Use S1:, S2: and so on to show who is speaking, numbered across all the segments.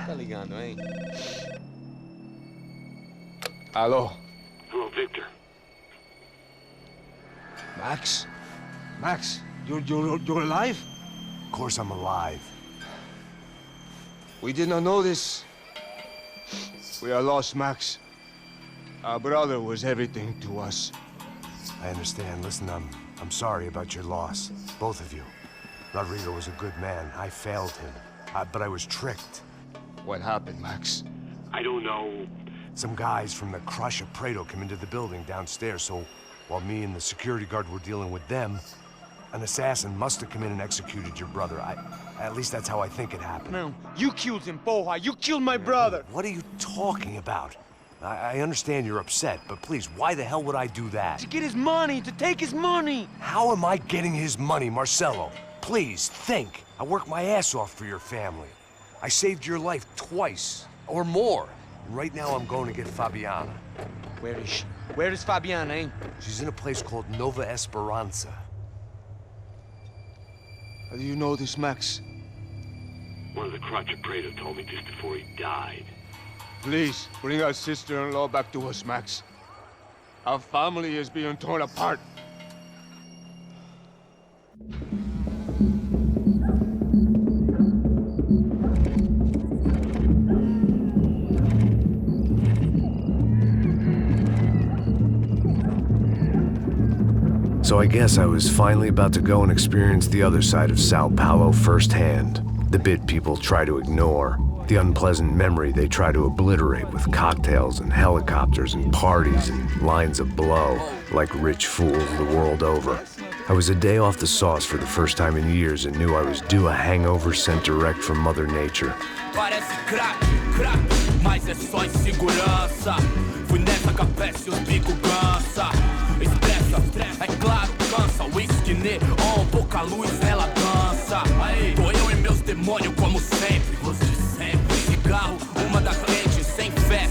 S1: Tá ligando, hein?
S2: Alô?
S3: Hello, Victor.
S2: Max? Max, you're alive?
S4: Of course I'm alive.
S2: We did not know this. We are lost, Max. Our brother was everything to us.
S4: I understand. Listen, I'm sorry about your loss. Both of you. Rodrigo was a good man. I failed him. But I was tricked.
S2: What happened, Max?
S3: I don't know.
S4: Some guys from the Crush of Prado came into the building downstairs, so while me and the security guard were dealing with them, an assassin must have come in and executed your brother. At least that's how I think it happened.
S1: No, you killed him, porra. You killed my brother.
S4: What are you talking about? I understand you're upset, but please, why the hell would I do that?
S1: To get his money, to take his money.
S4: How am I getting his money, Marcelo? Please, think. I worked my ass off for your family. I saved your life twice, or more. And right now I'm going to get Fabiana.
S1: Where is she? Where is Fabiana, eh?
S4: She's in a place called Nova Esperanza.
S2: How do you know this, Max?
S3: One of the Crotch of Prado told me just before he died.
S2: Please, bring our sister-in-law back to us, Max. Our family is being torn apart.
S4: So I guess I was finally about to go and experience the other side of Sao Paulo firsthand. The bit people try to ignore. The unpleasant memory they try to obliterate with cocktails and helicopters and parties and lines of blow, like rich fools the world over. I was a day off the sauce for the first time in years and knew I was due a hangover sent direct from Mother Nature.
S5: Parece crack, mas é só insegurança. Fui nessa capeste os bico cansa. Estressa, é claro, cansa. Whisky, neon, pouca luz, ela dança. Tô eu e meus demônios como sempre. Os de sempre. Cigarro, uma da frente, sem fé.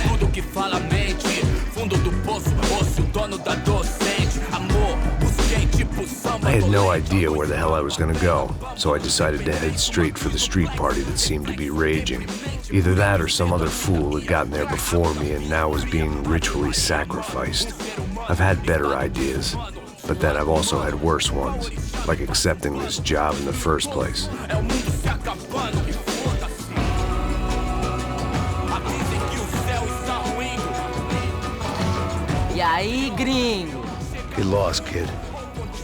S5: Tudo que fala mente. Fundo do poço, osso, dono da docente. Amor, busquei tipo samba.
S4: I had no idea where the hell I was gonna go, so I decided to head straight for the street party that seemed to be raging. Either that or some other fool had gotten there before me and now was being ritually sacrificed. I've had better ideas, but then I've also had worse ones, like accepting this job in the first place.
S6: E aí, gringo?
S4: Get lost, kid.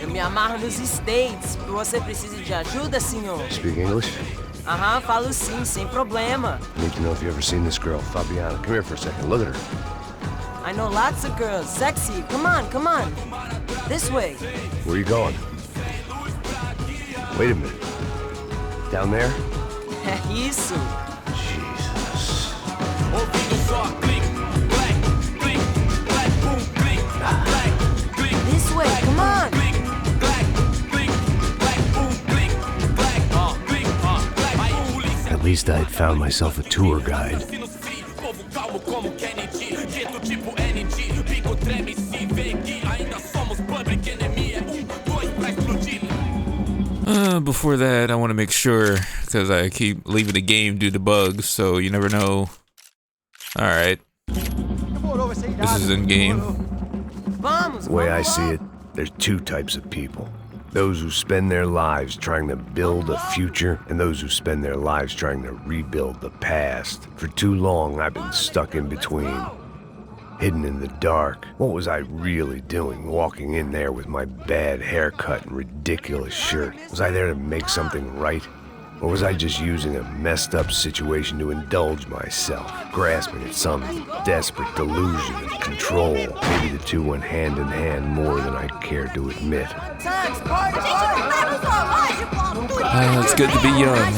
S6: Eu me amarro nos States. Você precisa de ajuda, senhor?
S4: Speak English?
S6: Aham, falo sim, sem problema.
S4: I need to know if you've ever seen this girl, Fabiana. Come here for a second. Look at her.
S6: I know lots of girls. Sexy. Come on, come on. This way.
S4: Where are you going? Wait a minute. Down there?
S6: É isso.
S4: Jesus.
S6: This way, come on.
S4: At least I'd found myself a tour guide.
S7: Before that, I want to make sure, because I keep leaving the game due to bugs, so you never know. Alright. This is in-game.
S4: The way I see it, there's two types of people. Those who spend their lives trying to build a future, and those who spend their lives trying to rebuild the past. For too long, I've been stuck in between. Hidden in the dark. What was I really doing, walking in there with my bad haircut and ridiculous shirt? Was I there to make something right? Or was I just using a messed up situation to indulge myself, grasping at some desperate delusion of control? Maybe the two went hand in hand more than I cared to admit.
S7: It's good to be young.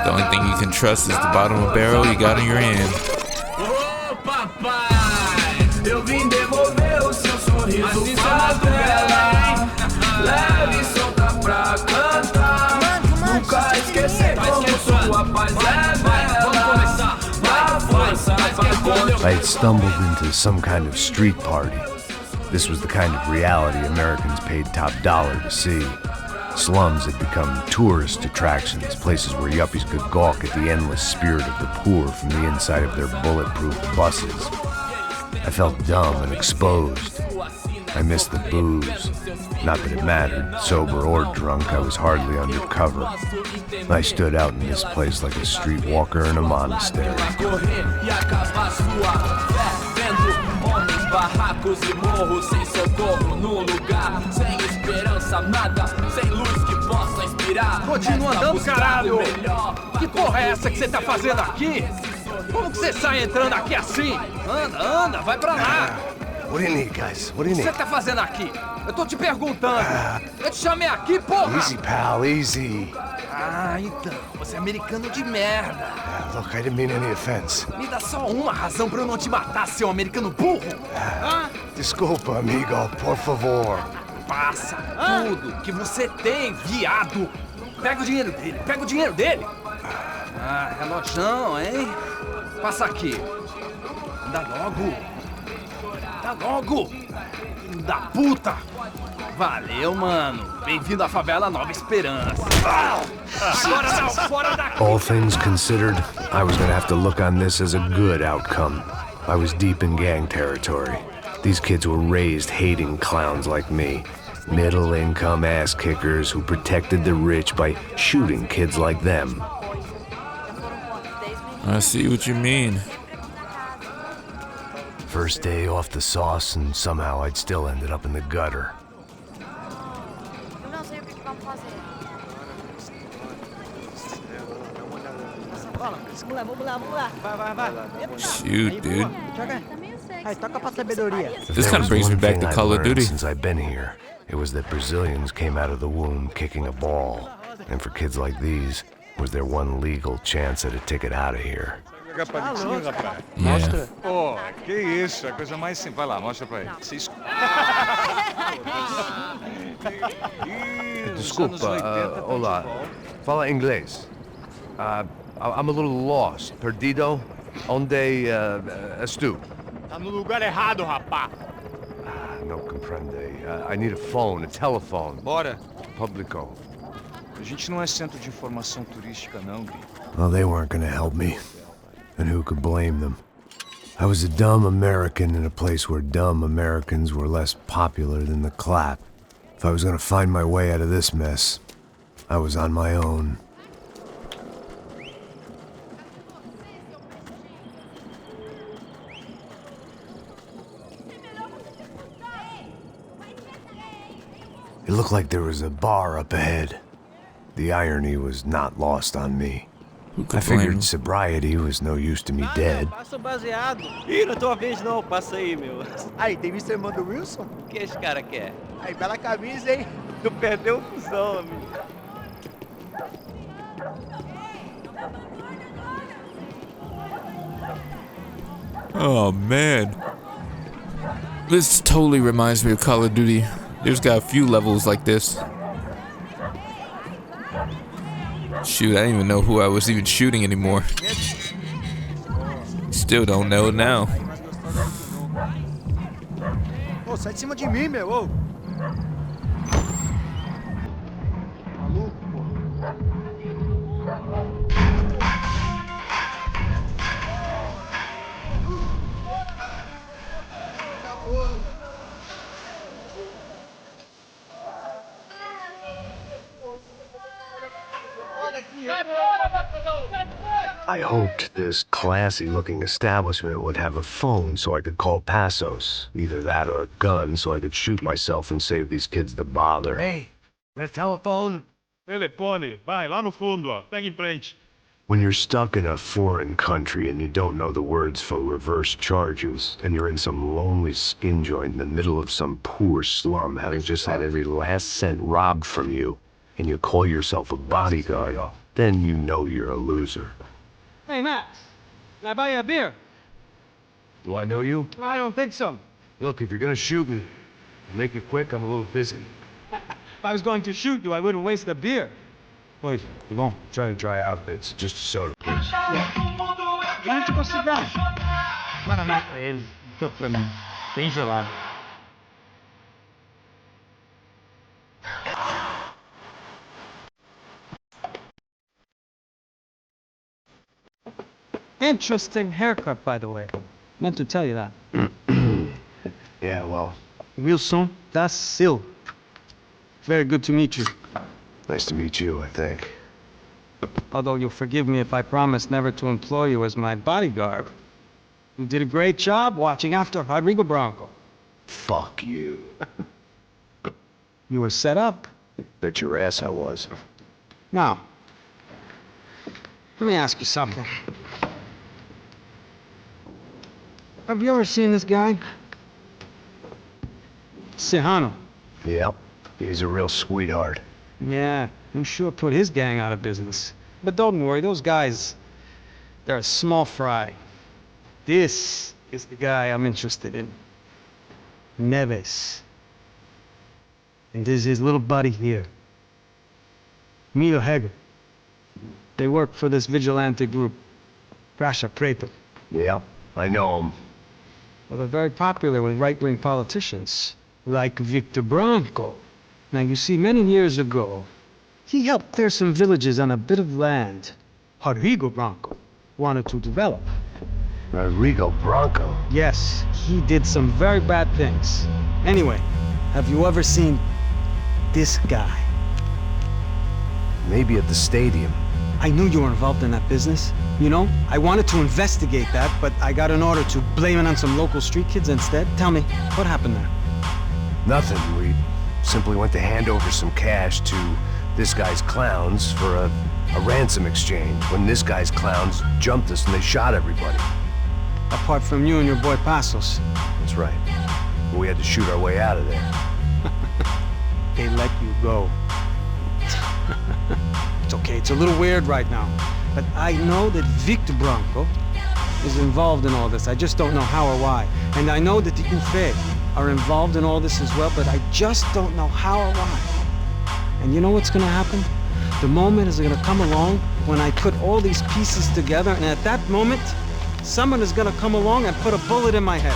S7: The only thing you can trust is the bottom of the barrel you got in your hand.
S5: Eu vim devolver o seu sorriso favela. Leve e solta pra cantar. Nunca esquecer como sua paz é bela. Dá força pra
S4: I had stumbled into some kind of street party. This was the kind of reality Americans paid top dollar to see. Slums had become tourist attractions, places where yuppies could gawk at the endless spirit of the poor from the inside of their bulletproof buses. I felt dumb and exposed. I missed the booze. Not that it mattered, sober or drunk, I was hardly under cover. I stood out in this place like a streetwalker in a monastery.
S5: Barracos e morros sem socorro no lugar, sem esperança, nada, sem luz que possa inspirar.
S8: Continua andando, caralho! Que porra é essa que você tá fazendo aqui? Como que você sai entrando aqui assim? Anda, vai pra lá!
S4: What do you need, guys? What do you
S8: O que
S4: need?
S8: você tá fazendo aqui? Eu tô te perguntando. Eu te chamei aqui, porra!
S4: Easy, pal, easy.
S8: Ah, então, você é americano de merda.
S4: Look, I didn't mean any offense.
S8: Me dá só uma razão pra eu não te matar, seu americano burro.
S4: Desculpa, amigo, por favor.
S8: Passa tudo que você tem, viado. Pega o dinheiro dele, Ah, relojão, hein? Passa aqui. Dá logo. Filho da puta. Valeu, mano. Bem-vindo à favela Nova Esperança. Agora não, fora daqui.
S4: All things considered, I was gonna have to look on this as a good outcome. I was deep in gang territory. These kids were raised hating clowns like me. Middle-income ass-kickers who protected the rich by shooting kids like them.
S7: I see what you mean.
S4: First day off the sauce, and somehow I'd still ended up in the gutter.
S9: Eu não sei o que vamos fazer. Vamos lá. Vai.
S7: Shoot, dude.
S9: Aí, toca pra sabedoria.
S7: This kind of brings me back to Call of Duty.
S4: Since I've been here, it was that Brazilians came out of the womb kicking a ball. And for kids like these, was their one legal chance at a ticket out of here.
S7: Yeah.
S2: Pô, que isso, é a coisa mais simples. Vai lá, mostra pra ele.
S4: Desculpa, olá. Fala inglês. I'm a little lost. Perdido? Onde estou?
S2: Tá no lugar errado, rapá.
S4: No comprende. I need a phone, a telephone.
S2: Bora.
S4: Publico.
S2: A gente não é centro de informação turística, não, Gui.
S4: Well, they weren't gonna help me. And who could blame them? I was a dumb American in a place where dumb Americans were less popular than the clap. If I was gonna find my way out of this mess, I was on my own. It looked like there was a bar up ahead. The irony was not lost on me. I figured sobriety was no use to me dead.
S10: Passa o baseado. Ih, não é tua vez não, passa aí, meu.
S1: Aí, tem visto a irmã do Wilson?
S10: O que esse cara quer?
S1: Aí, bela camisa, hein?
S10: Tu perdeu o fusão, amigo.
S7: Oh man. This totally reminds me of Call of Duty. There's got a few levels like this. Shoot, I didn't even know who I was even shooting anymore. Still don't know now.
S1: Ô, sai de cima de mim, meu, ô. Maluco, pô.
S4: I hoped this classy-looking establishment would have a phone so I could call Passos. Either that or a gun so I could shoot myself and save these kids the bother.
S1: Hey, the telephone.
S2: Telefone, vai lá no fundo, ó. Pega em frente.
S4: When you're stuck in a foreign country and you don't know the words for reverse charges, and you're in some lonely skin joint in the middle of some poor slum having just had every last cent robbed from you, and you call yourself a bodyguard, then you know you're a loser.
S1: Hey, Matt. Can I buy you a beer?
S4: Do I know you?
S1: I don't think so.
S4: Look, if you're gonna shoot me, make it quick, I'm a little busy.
S1: If I was going to shoot you, I wouldn't waste the beer.
S4: Wait, come on. Try to dry out. It's just a soda, please.
S1: Vai te considerar. Guaraná pra ele. Tô pra mim. Bem gelado. Interesting haircut, by the way. Meant to tell you that.
S4: Yeah, well,
S1: Wilson da Silva. Very good to meet you.
S4: nice to meet you, I think.
S1: Although you'll forgive me if I promise never to employ you as my bodyguard. You did a great job watching after Rodrigo Branco.
S4: Fuck you.
S1: You were set up.
S4: Bet your ass I was.
S1: Now, let me ask you something. Have you ever seen this guy? Sihano.
S4: Yep, he's a real sweetheart.
S1: Yeah, you sure put his gang out of business. But don't worry, those guys, they're a small fry. This is the guy I'm interested in. Neves. And this is his little buddy here. Milo Heger. They work for this vigilante group, Rasha Preto.
S4: Yep, I know him.
S1: Well, they're very popular with right-wing politicians, like Victor Branco. Now, you see, many years ago, he helped clear some villages on a bit of land Rodrigo Branco wanted to develop.
S4: Rodrigo Branco?
S1: Yes, he did some very bad things. Anyway, have you ever seen this guy?
S4: Maybe at the stadium.
S1: I knew you were involved in that business. You know, I wanted to investigate that, but I got an order to blame it on some local street kids instead. Tell me, what happened there?
S4: Nothing. We simply went to hand over some cash to this guy's clowns for a ransom exchange when this guy's clowns jumped us and they shot everybody.
S1: Apart from you and your boy Passos.
S4: That's right. We had to shoot our way out of there.
S1: They let you go. It's okay, it's a little weird right now. But I know that Victor Branco is involved in all this. I just don't know how or why. And I know that the UFE are involved in all this as well, but I just don't know how or why. And you know what's gonna happen? The moment is gonna come along when I put all these pieces together, and at that moment, someone is gonna come along and put a bullet in my head.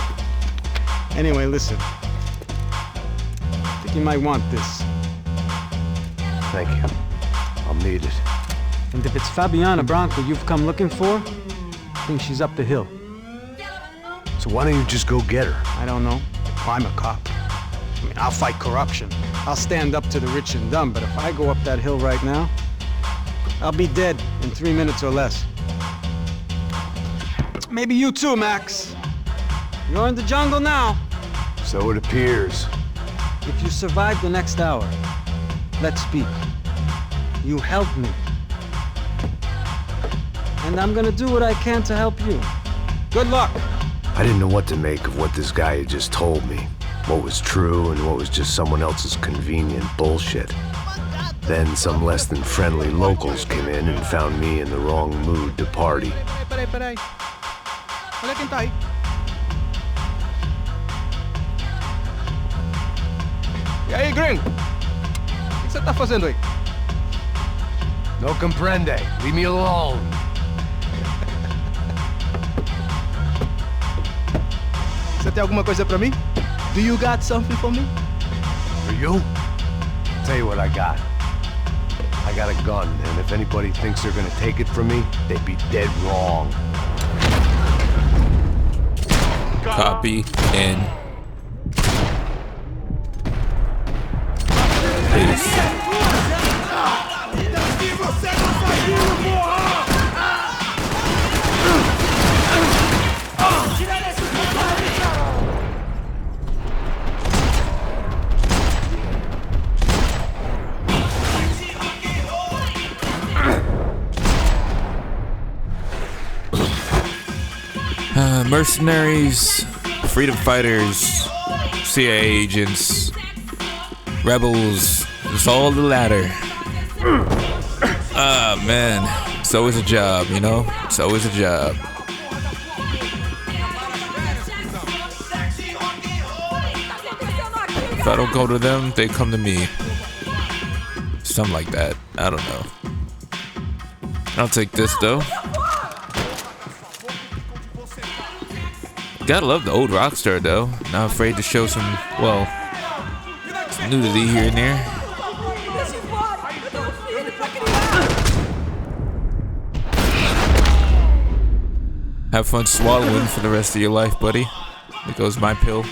S1: Anyway, listen. I think you might want this.
S4: Thank you. I'll need it.
S1: And if it's Fabiana Branco you've come looking for, I think she's up the hill.
S4: So why don't you just go get her?
S1: I don't know. I'm a cop. I mean, I'll fight corruption. I'll stand up to the rich and dumb, but if I go up that hill right now, I'll be dead in 3 minutes or less. Maybe you too, Max. You're in the jungle now.
S4: So it appears.
S1: If you survive the next hour, let's speak. You helped me. And I'm gonna do what I can to help you. Good luck!
S4: I didn't know what to make of what this guy had just told me. What was true and what was just someone else's convenient bullshit. Then some less than friendly locals came in and found me in the wrong mood to party.
S8: Peraí. Olha quem tá aí. E aí, gringo? O que você tá fazendo aí?
S4: No comprende. Leave me alone.
S8: Você tem alguma coisa pra mim? Do you got something for me?
S4: For you? Tell you what I got. I got a gun, and if anybody thinks they're gonna take it from me, they'd be dead wrong.
S7: Copy and paste. Mercenaries, freedom fighters, CIA agents, rebels, it's all the latter. Ah, man, it's always a job, you know? It's always a job. If I don't go to them, they come to me. Something like that. I don't know. I'll take this though. Gotta love the old Rockstar though. Not afraid to show some, well, some nudity here and there. Have fun swallowing for the rest of your life, buddy. There goes my pill.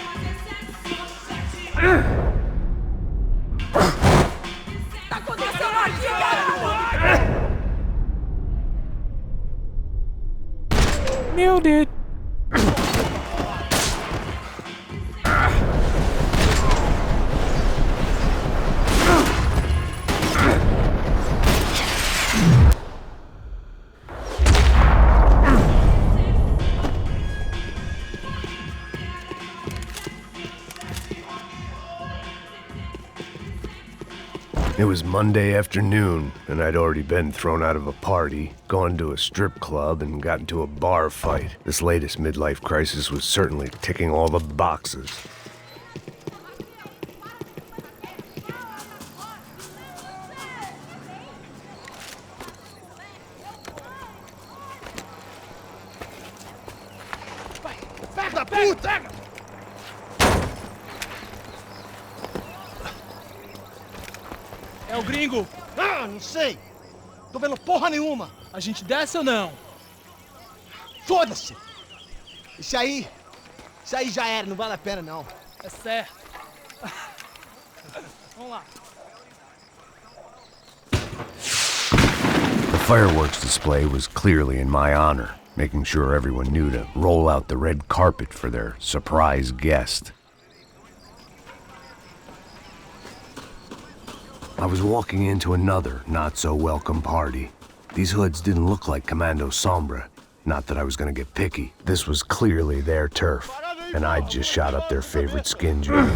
S7: Nailed it.
S4: It was Monday afternoon, and I'd already been thrown out of a party, gone to a strip club, and got into a bar fight. This latest midlife crisis was certainly ticking all the boxes.
S8: Da puta!
S11: É o gringo.
S8: Ah, não sei. Tô vendo porra nenhuma.
S11: A gente desce ou não?
S8: Foda-se. Isso aí já era, não vale a pena não.
S11: É certo. Vamos lá.
S4: The fireworks display was clearly in my honor, making sure everyone knew to roll out the red carpet for their surprise guest. I was walking into another not-so-welcome party. These hoods didn't look like Commando Sombra. Not that I was gonna get picky. This was clearly their turf, and I'd just shot up their favorite skin joint.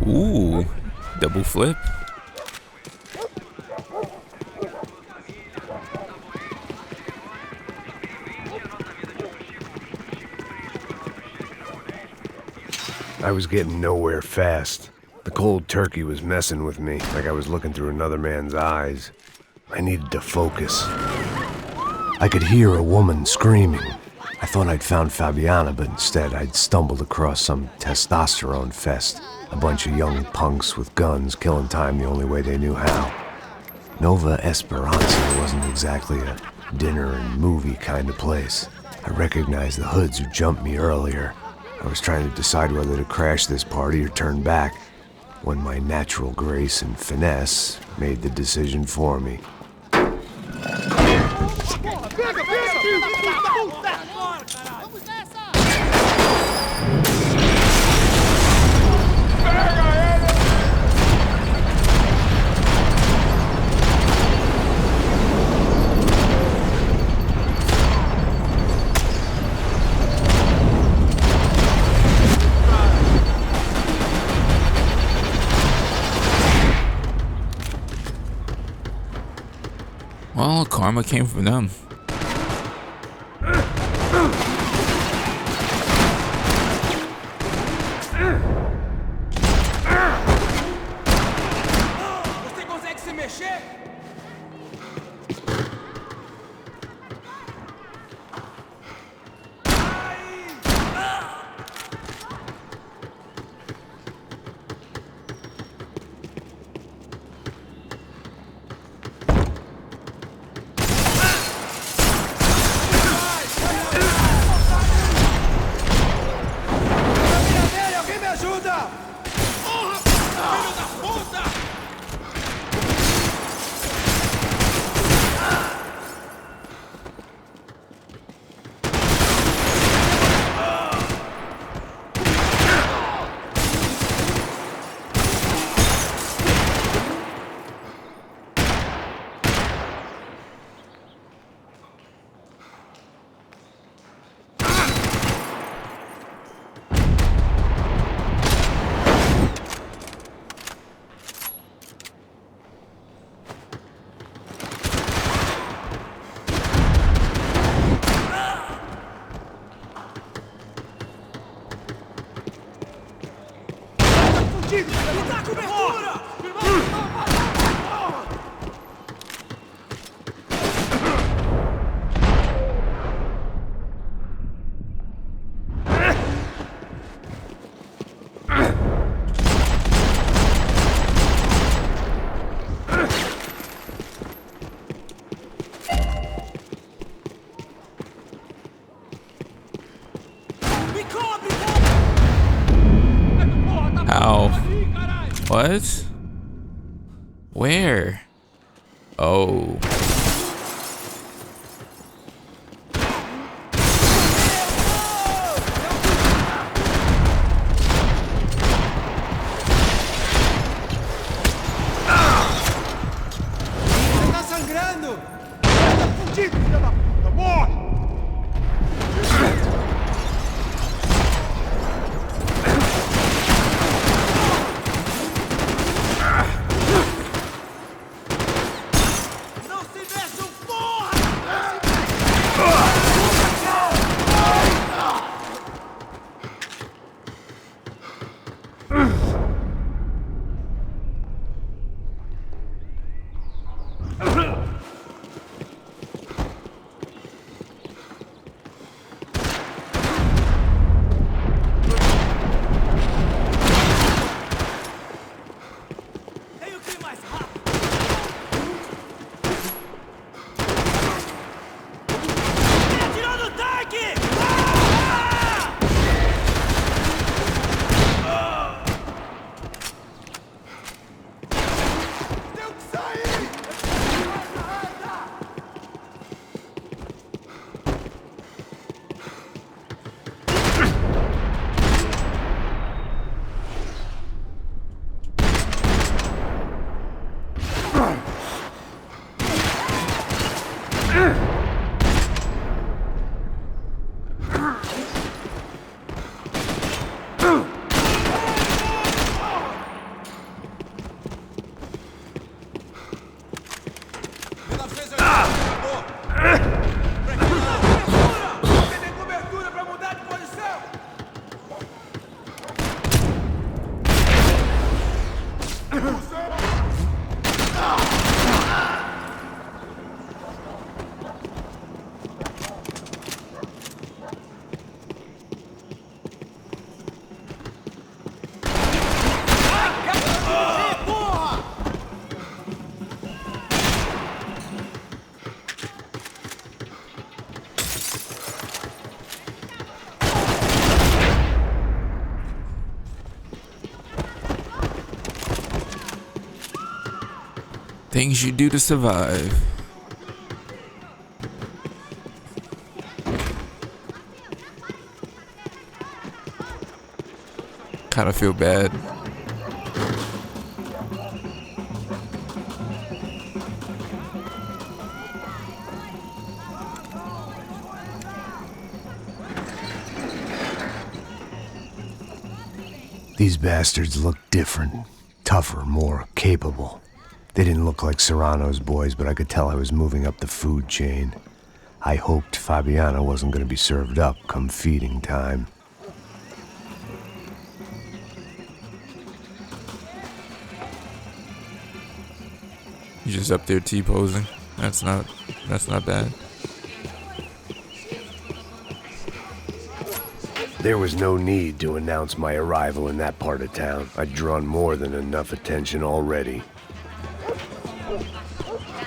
S7: Ooh, double flip.
S4: I was getting nowhere fast. The cold turkey was messing with me, like I was looking through another man's eyes. I needed to focus. I could hear a woman screaming. I thought I'd found Fabiana, but instead I'd stumbled across some testosterone fest. A bunch of young punks with guns killing time the only way they knew how. Nova Esperanza wasn't exactly a dinner and movie kind of place. I recognized the hoods who jumped me earlier. I was trying to decide whether to crash this party or turn back, when my natural grace and finesse made the decision for me.
S7: All karma came from them.
S5: Você consegue se mexer?
S7: How? What? Where? Oh.
S5: Tá sangrando! Tá fudido, filha da puta! Morre!
S7: Things you do to survive. Kinda feel bad.
S4: These bastards look different, tougher, more capable. They didn't look like Serrano's boys, but I could tell I was moving up the food chain. I hoped Fabiana wasn't going to be served up come feeding time.
S7: You're just up there T-posing. That's not bad.
S4: There was no need to announce my arrival in that part of town. I'd drawn more than enough attention already.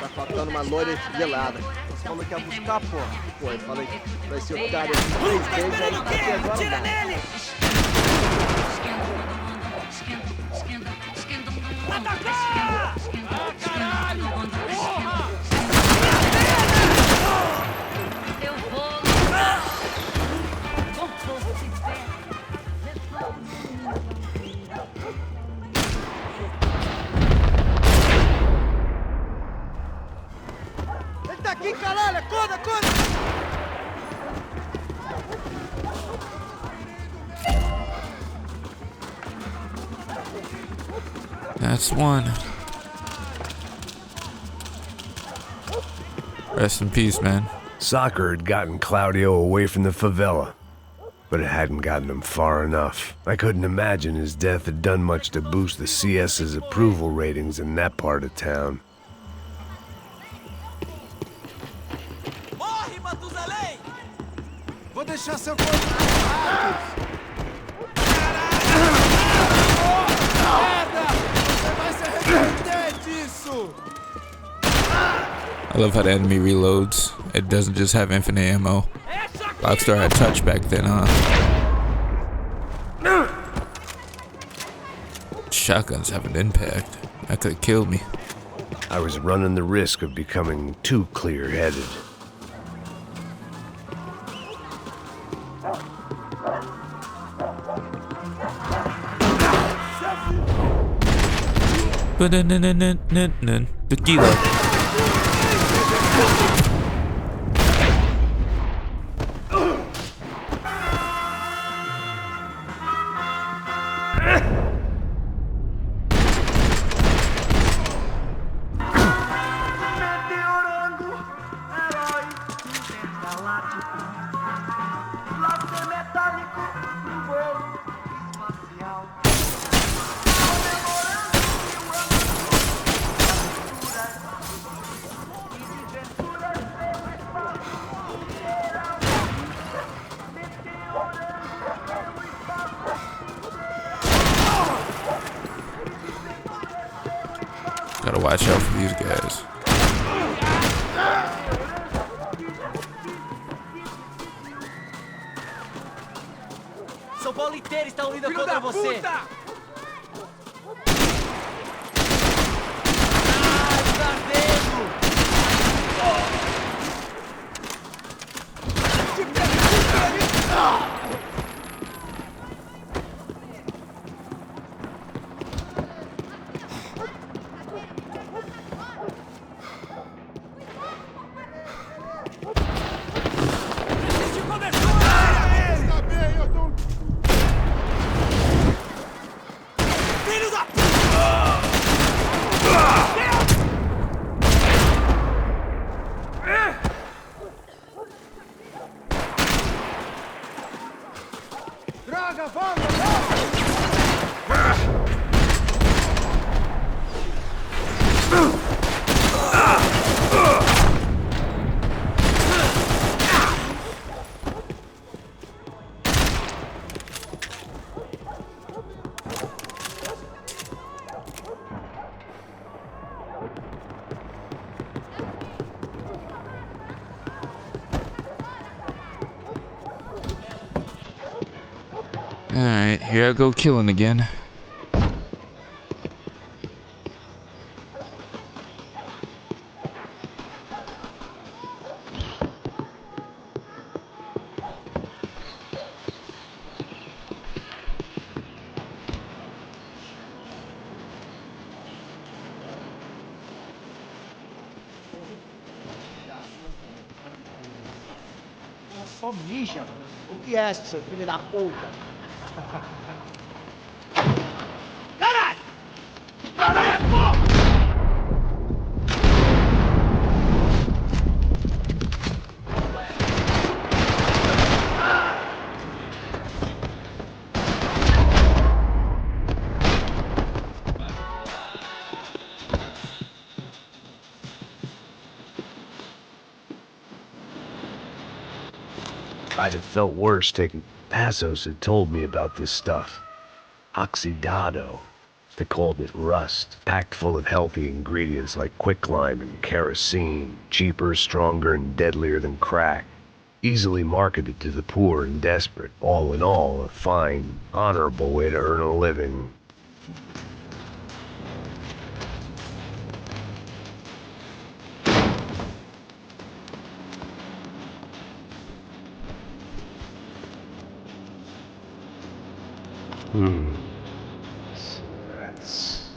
S12: Tá faltando uma loira gelada. Você falou que ia buscar, porra. Pô, eu falei que vai ser o cara de 3 vezes, aí até agora
S5: Tira nele! Atacar! Ah, caralho! Porra!
S9: Eu vou. Com fogo de pé.
S12: Ele tá aqui, caralho! Acorda, acorda!
S7: That's one. Rest in peace, man.
S4: Soccer had gotten Claudio away from the favela, but it hadn't gotten him far enough. I couldn't imagine his death had done much to boost the CS's approval ratings in that part of town.
S5: Morre, Matusalém!
S12: Vou deixar seu corpo rápido! Merda! Você vai se arrepender disso!
S7: I love how the enemy reloads. It doesn't just have infinite ammo. Rockstar had touch back then, huh? Shotguns have an impact. That could have killed me.
S4: I was running the risk of becoming too clear-headed.
S7: Tequila. Gotta watch out for these guys.
S10: São Paulo inteiro está unida contra você.
S7: Alright, here I go killing again.
S12: Só mija. O que é, seu filho da puta? Caralho! Caralho, porra!
S4: I'd have felt worse taking... Passos had told me about this stuff. Oxidado. They called it rust. Packed full of healthy ingredients like quicklime and kerosene. Cheaper, stronger, and deadlier than crack. Easily marketed to the poor and desperate. All in all, a fine, honorable way to earn a living. That's...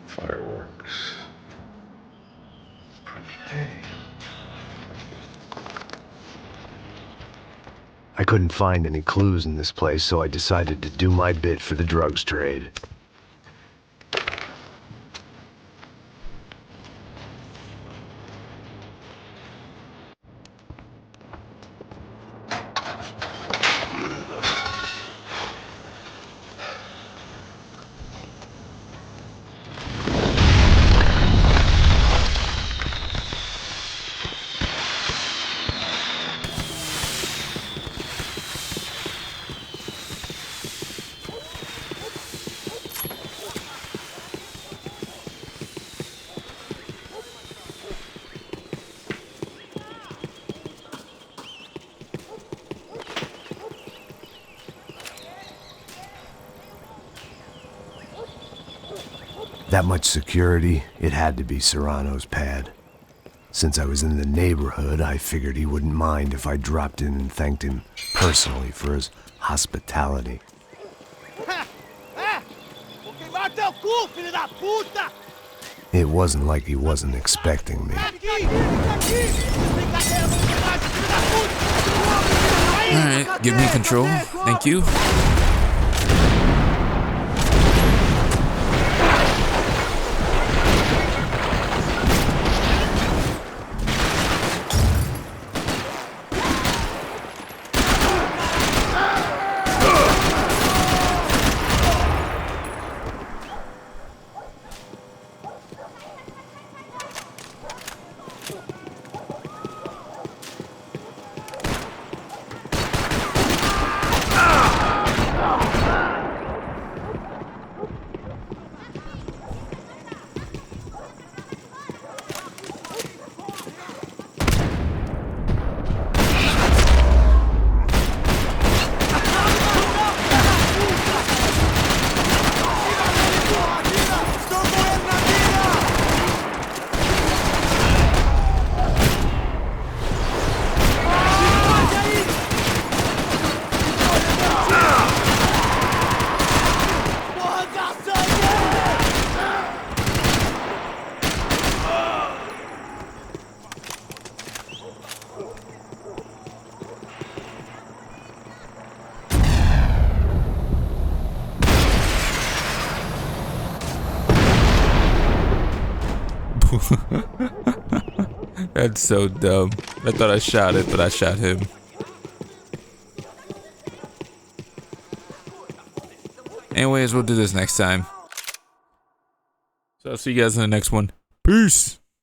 S4: fireworks. Hey. I couldn't find any clues in this place, so I decided to do my bit for the drugs trade. That much security, it had to be Serrano's pad. Since I was in the neighborhood, I figured he wouldn't mind if I dropped in and thanked him personally for his hospitality. It wasn't like he wasn't expecting me.
S7: Alright, give me control. Thank you. That's so dumb. I thought I shot it, but I shot him. Anyways, we'll do this next time. So I'll see you guys in the next one. Peace!